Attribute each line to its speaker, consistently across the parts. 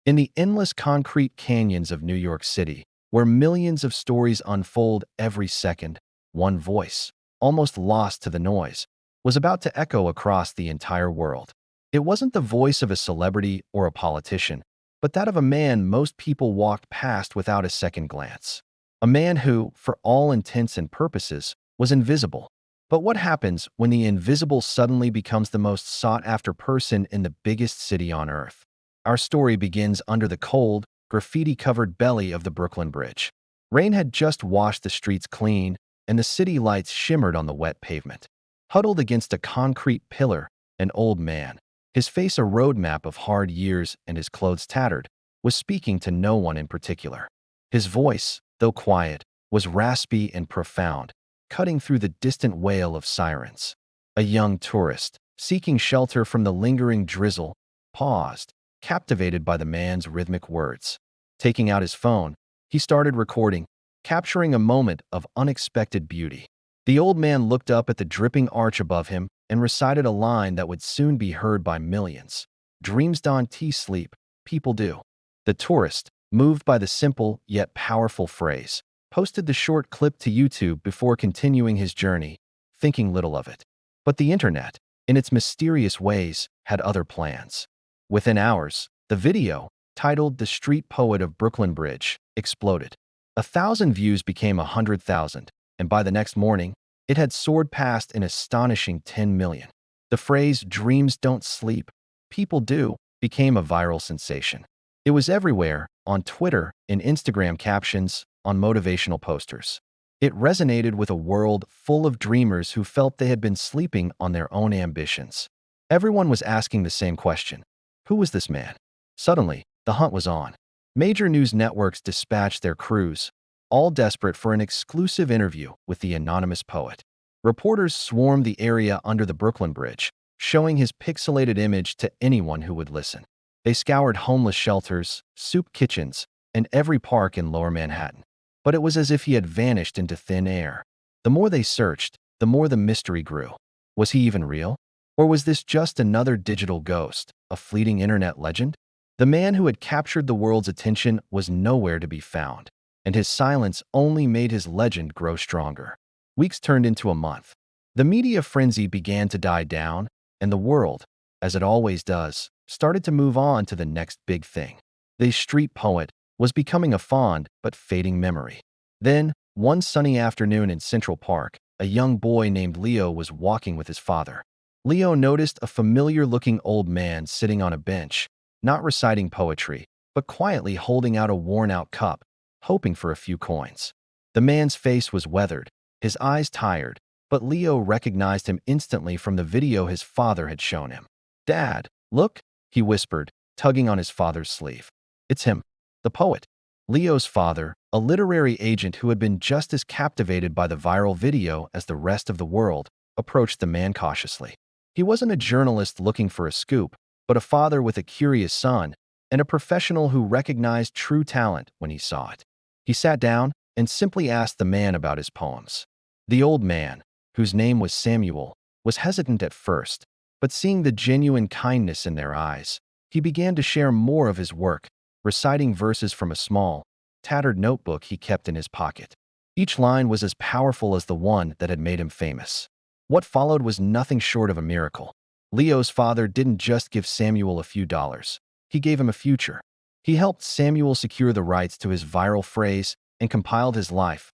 Speaker 1: In the endless concrete canyons of New York City, where millions of stories unfold every second, one voice, almost lost to the noise, was about to echo across the entire world. It wasn't the voice of a celebrity or a politician, but that of a man most people walked past without a second glance. A man who, for all intents and purposes, was invisible. But what happens when the invisible suddenly becomes the most sought-after person in the biggest city on Earth? Our story begins under the cold, graffiti-covered belly of the Brooklyn Bridge. Rain had just washed the streets clean, and the city lights shimmered on the wet pavement. Huddled against a concrete pillar, an old man, his face a roadmap of hard years and his clothes tattered, was speaking to no one in particular. His voice, though quiet, was raspy and profound, cutting through the distant wail of sirens. A young tourist, seeking shelter from the lingering drizzle, paused, captivated by the man's rhythmic words. Taking out his phone, he started recording, capturing a moment of unexpected beauty. The old man looked up at the dripping arch above him and recited a line that would soon be heard by millions. Dreams don't sleep, people do. The tourist, moved by the simple yet powerful phrase, posted the short clip to YouTube before continuing his journey, thinking little of it. But the internet, in its mysterious ways, had other plans. Within hours, the video, titled "The Street Poet of Brooklyn Bridge," exploded. 1,000 views became 100,000, and by the next morning, it had soared past an astonishing 10 million. The phrase "dreams don't sleep, people do" became a viral sensation. It was everywhere, on Twitter, in Instagram captions, on motivational posters. It resonated with a world full of dreamers who felt they had been sleeping on their own ambitions. Everyone was asking the same question. Who was this man? Suddenly, the hunt was on. Major news networks dispatched their crews, all desperate for an exclusive interview with the anonymous poet. Reporters swarmed the area under the Brooklyn Bridge, showing his pixelated image to anyone who would listen. They scoured homeless shelters, soup kitchens, and every park in Lower Manhattan. But it was as if he had vanished into thin air. The more they searched, the more the mystery grew. Was he even real? Or was this just another digital ghost, a fleeting internet legend? The man who had captured the world's attention was nowhere to be found, and his silence only made his legend grow stronger. Weeks turned into a month. The media frenzy began to die down, and the world, as it always does, started to move on to the next big thing. The street poet was becoming a fond but fading memory. Then, one sunny afternoon in Central Park, a young boy named Leo was walking with his father. Leo noticed a familiar-looking old man sitting on a bench, not reciting poetry, but quietly holding out a worn-out cup, hoping for a few coins. The man's face was weathered, his eyes tired, but Leo recognized him instantly from the video his father had shown him. "Dad, look," he whispered, tugging on his father's sleeve. "It's him, the poet." Leo's father, a literary agent who had been just as captivated by the viral video as the rest of the world, approached the man cautiously. He wasn't a journalist looking for a scoop, but a father with a curious son and a professional who recognized true talent when he saw it. He sat down and simply asked the man about his poems. The old man, whose name was Samuel, was hesitant at first, but seeing the genuine kindness in their eyes, he began to share more of his work, reciting verses from a small, tattered notebook he kept in his pocket. Each line was as powerful as the one that had made him famous. What followed was nothing short of a miracle. Leo's father didn't just give Samuel a few dollars. He gave him a future. He helped Samuel secure the rights to his viral phrase and compiled his life's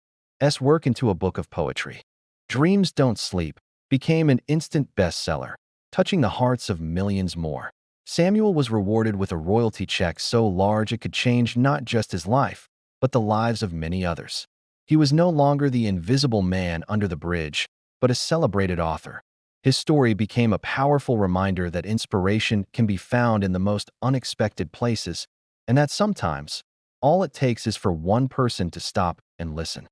Speaker 1: work into a book of poetry. Dreams Don't Sleep became an instant bestseller, touching the hearts of millions more. Samuel was rewarded with a royalty check so large it could change not just his life, but the lives of many others. He was no longer the invisible man under the bridge, but a celebrated author. His story became a powerful reminder that inspiration can be found in the most unexpected places, and that sometimes, all it takes is for one person to stop and listen.